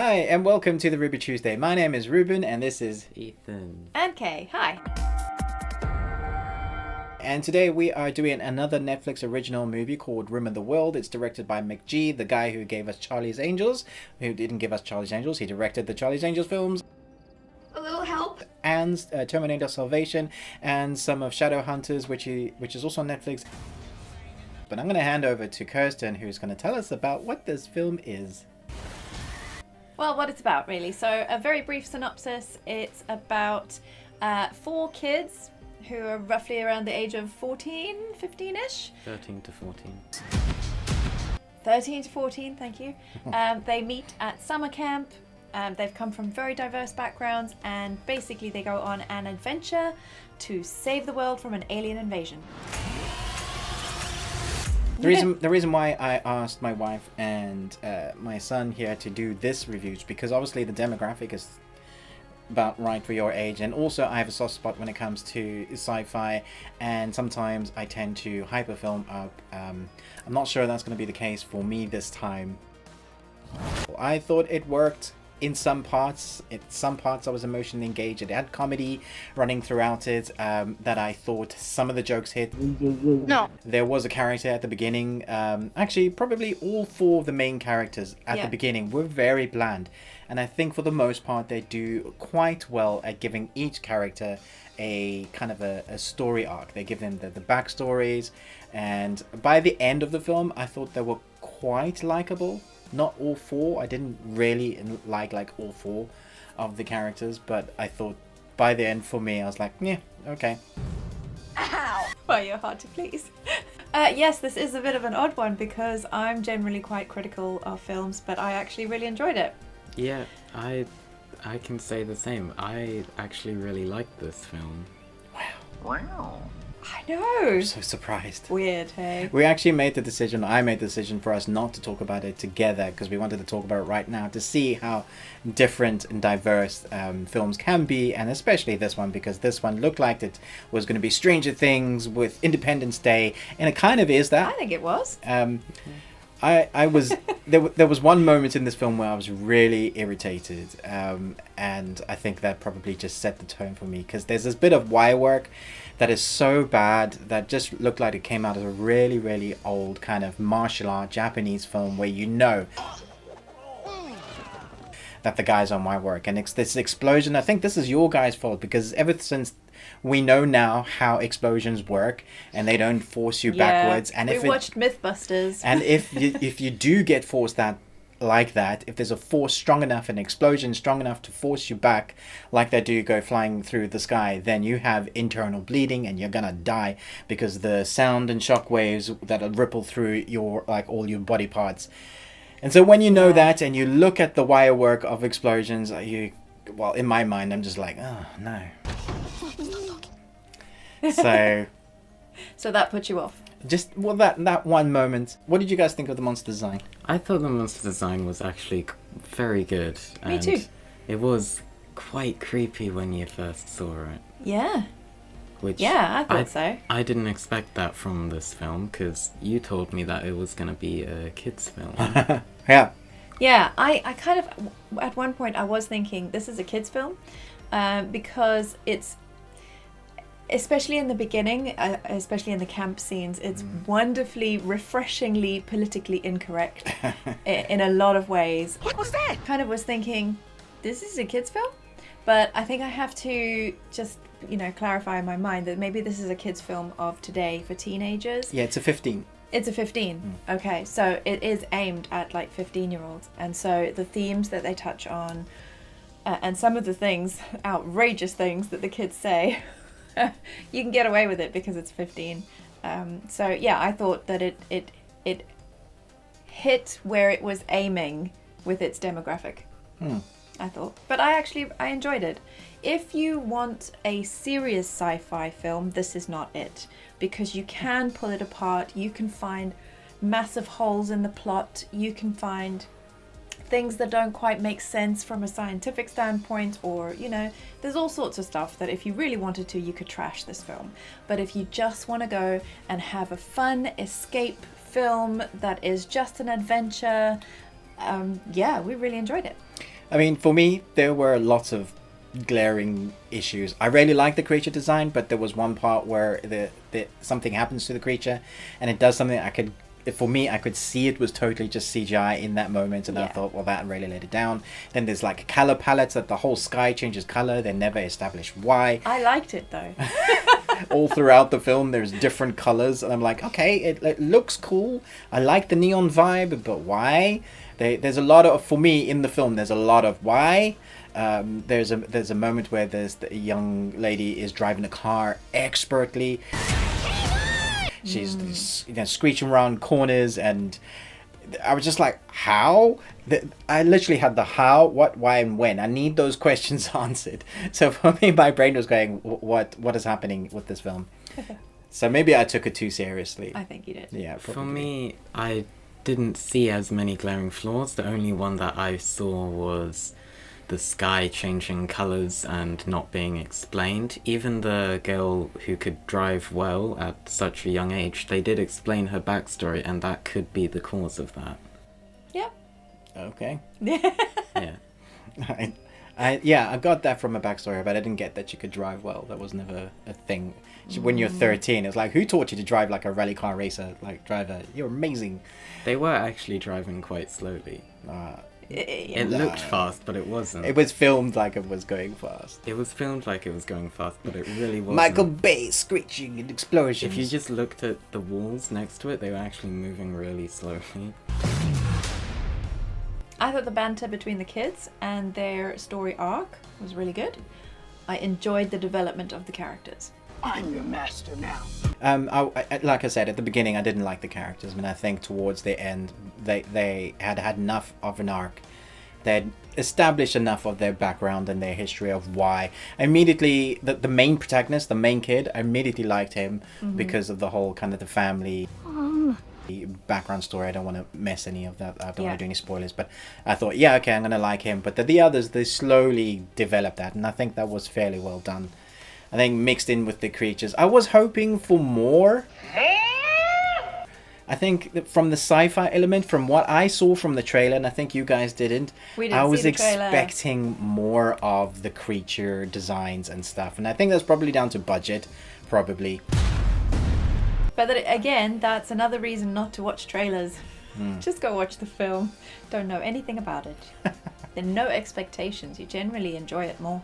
Hi, and welcome to the Ruby Tuesday. My name is Ruben, and this is Ethan. And Kay. Hi. And today we are doing another Netflix original movie called Room in the World. It's directed by McG, the guy who gave us Charlie's Angels, who didn't give us Charlie's Angels. He directed the Charlie's Angels films. A little help. And Terminator Salvation, and some of Shadowhunters, which is also on Netflix. But I'm going to hand over to Kirsten, who's going to tell us about what this film is. Well, what it's about, really. So, a very brief synopsis. It's about 4 kids who are roughly around the age of 14, 15-ish. 13 to 14. 13 to 14, thank you. They meet at summer camp. They've come from very diverse backgrounds, and basically they go on an adventure to save the world from an alien invasion. The reason why I asked my wife and my son here to do this review is because obviously the demographic is about right for your age, and also I have a soft spot when it comes to sci-fi, and sometimes I tend to hyperfilm up. I'm not sure that's going to be the case for me this time. I thought it worked in some parts. Some parts I was emotionally engaged. It had comedy running throughout it that I thought some of the jokes hit. No. There was a character at the beginning. Actually, probably all 4 of the main characters at the beginning were very bland. And I think for the most part they do quite well at giving each character a kind of a story arc. They give them the backstories. And by the end of the film, I thought they were quite likable. Not all 4. I didn't really like all 4 of the characters, but I thought by the end for me, I was like, yeah, okay. Ow! Well, you're hard to please. Yes, this is a bit of an odd one because I'm generally quite critical of films, but I actually really enjoyed it. Yeah, I can say the same. I actually really liked this film. Wow. I know. I'm so surprised. Weird, hey? We actually made the decision, I made the decision for us not to talk about it together because we wanted to talk about it right now to see how different and diverse films can be, and especially this one, because this one looked like it was going to be Stranger Things with Independence Day, and it kind of is that. I think it was. I was there was one moment in this film where I was really irritated, and I think that probably just set the tone for me, because there's this bit of wire work that is so bad that just looked like it came out of a really, really old kind of martial art Japanese film where you know that the guy's on wire work. And it's this explosion. I think this is your guys' fault, because ever since we know now how explosions work and they don't force you backwards. And we watched Mythbusters. And if you do get forced like that, if there's a force strong enough, an explosion strong enough to force you back like they do go flying through the sky, then you have internal bleeding and you're gonna die, because the sound and shock waves that ripple through your all your body parts. And so when you know that and you look at the wire work of explosions, well, in my mind I'm just like, oh no. So that put you off. Just that one moment. What did you guys think of the monster design? I thought the monster design was actually very good. Me too. It was quite creepy when you first saw it. Yeah. Which I thought so. I didn't expect that from this film, because you told me that it was going to be a kids' film. Yeah. Yeah, I kind of, at one point I was thinking this is a kids' film, because it's, especially in the beginning, especially in the camp scenes, it's wonderfully, refreshingly politically incorrect in a lot of ways. What was that? Kind of was thinking, this is a kids' film? But I think I have to just, clarify in my mind that maybe this is a kids' film of today for teenagers. Yeah, it's a 15. It's a 15. Okay, so it is aimed at 15-year-olds. And so the themes that they touch on, and some of the things, outrageous things that the kids say, you can get away with it because it's 15. So yeah, I thought that it hit where it was aiming with its demographic. I thought. But I enjoyed it. If you want a serious sci-fi film, this is not it. Because you can pull it apart. You can find massive holes in the plot. You can find things that don't quite make sense from a scientific standpoint, or there's all sorts of stuff that if you really wanted to, you could trash this film. But if you just want to go and have a fun escape film that is just an adventure, yeah, we really enjoyed it. I mean, for me, there were lots of glaring issues. I really like the creature design, but there was one part where something happens to the creature, and it does something for me, I could see it was totally just CGI in that moment, and I thought, well, that really let it down. Then there's like color palettes that the whole sky changes color. They never establish why. I liked it though. All throughout the film, there's different colors, and I'm like, okay, it looks cool. I like the neon vibe, but why? There's a lot of, for me in the film, there's a lot of why. There's a moment where the young lady is driving a car expertly. She's screeching around corners, and I was just like, how? I literally had the how, what, why, and when. I need those questions answered. So for me, my brain was going, what is happening with this film? So maybe I took it too seriously. I think you did. Yeah, probably. For me, I didn't see as many glaring flaws. The only one that I saw was the sky changing colours and not being explained. Even the girl who could drive well at such a young age, they did explain her backstory, and that could be the cause of that. Yeah. Okay. Yeah. I got that from a backstory, but I didn't get that she could drive well. That was never a thing. When you're 13, it's like, who taught you to drive like a rally car racer, like driver? You're amazing. They were actually driving quite slowly. It looked fast, but it wasn't. It was filmed like it was going fast. It was filmed like it was going fast, but it really wasn't. Michael Bay screeching and explosions. If you just looked at the walls next to it, they were actually moving really slowly. I thought the banter between the kids and their story arc was really good. I enjoyed the development of the characters. I'm your master now. Like I said, at the beginning, I didn't like the characters, and I think towards the end, they had enough of an arc. They'd established enough of their background and their history of why. Immediately, the main protagonist, the main kid, I immediately liked him because of the whole kind of the family background story. I don't want to mess any of that. I don't want to do any spoilers, but I thought, yeah, okay, I'm going to like him. But the others, they slowly developed that, and I think that was fairly well done. I think mixed in with the creatures. I was hoping for more. I think that from the sci-fi element, from what I saw from the trailer, and I think you guys didn't, I was expecting more of the creature designs and stuff. And I think that's probably down to budget, probably. But again, that's another reason not to watch trailers. Just go watch the film. Don't know anything about it. There are no expectations. You generally enjoy it more.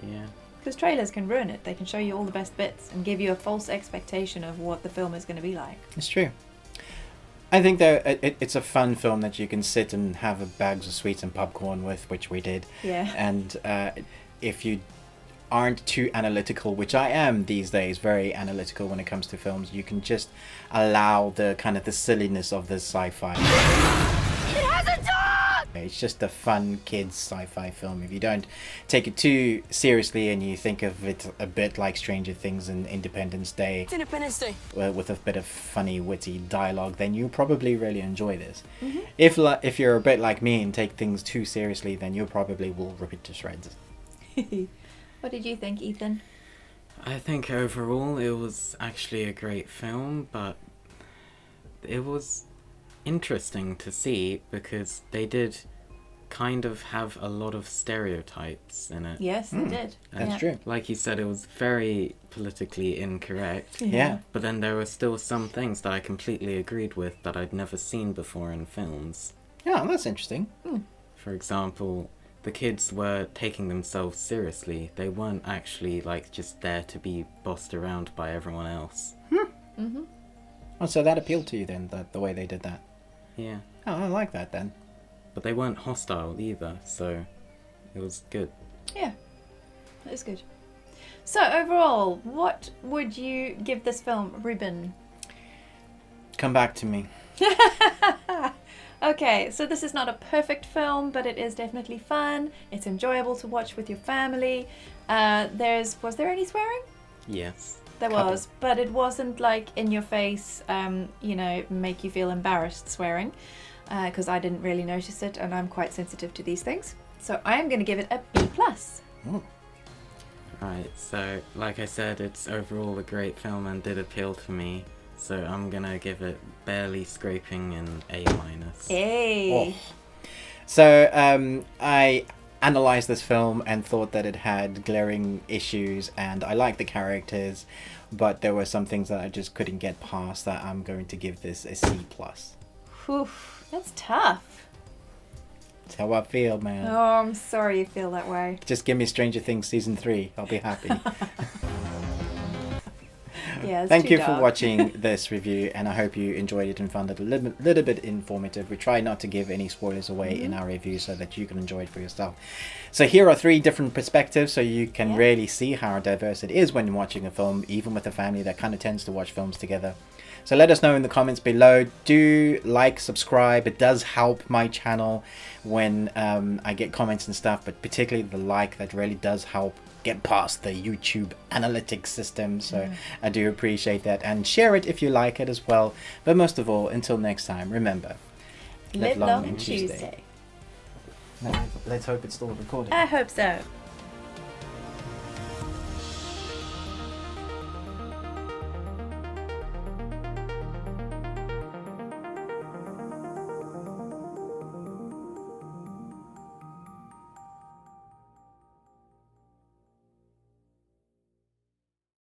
Yeah. Because trailers can ruin it. They can show you all the best bits and give you a false expectation of what the film is going to be like. It's true. I think that it's a fun film that you can sit and have bags of sweets and popcorn with, which we did. Yeah. And if you aren't too analytical, which I am these days, very analytical when it comes to films, you can just allow the kind of the silliness of the sci-fi. It has a dog! It's just a fun kids sci-fi film. If you don't take it too seriously and you think of it a bit like Stranger Things and Independence Day, It's Independence Day. with a bit of funny, witty dialogue, then you probably really enjoy this. If you're a bit like me and take things too seriously, then you probably will rip it to shreds. What did you think, Ethan? I think overall it was actually a great film, but it was interesting to see because they did kind of have a lot of stereotypes in it. Yes, they did. That's true. Like you said, it was very politically incorrect. Yeah. But then there were still some things that I completely agreed with that I'd never seen before in films. Yeah, that's interesting. For example, the kids were taking themselves seriously. They weren't actually like just there to be bossed around by everyone else. Oh, so that appealed to you then, the way they did that? Yeah. Oh, I like that then. But they weren't hostile either, so it was good. Yeah, that is good. So overall, what would you give this film, Ruben? Come back to me. Okay, so this is not a perfect film, but it is definitely fun. It's enjoyable to watch with your family. Was there any swearing? Yes. There was, but it wasn't like in your face, make you feel embarrassed swearing, because I didn't really notice it, and I'm quite sensitive to these things. So I am going to give it a B+. Right, so like I said, it's overall a great film and did appeal to me. So I'm gonna give it barely scraping an A-. Hey. So I analyzed this film and thought that it had glaring issues, and I liked the characters, but there were some things that I just couldn't get past. That I'm going to give this a C+. Whew, that's tough. That's how I feel, man. Oh, I'm sorry you feel that way. Just give me Stranger Things season 3. I'll be happy. Yeah, it's Thank too you for dark. watching this review, and I hope you enjoyed it and found it a little bit informative. We try not to give any spoilers away in our review so that you can enjoy it for yourself. So here are 3 different perspectives, so you can really see how diverse it is when watching a film, even with a family that kind of tends to watch films together. So let us know in the comments below. Do like, subscribe. It does help my channel when I get comments and stuff, but particularly the like, that really does help get past the YouTube analytics system. So I do appreciate that, and share it if you like it as well. But most of all, until next time, remember, Live long and Tuesday. Let's hope it's still recording. I hope so.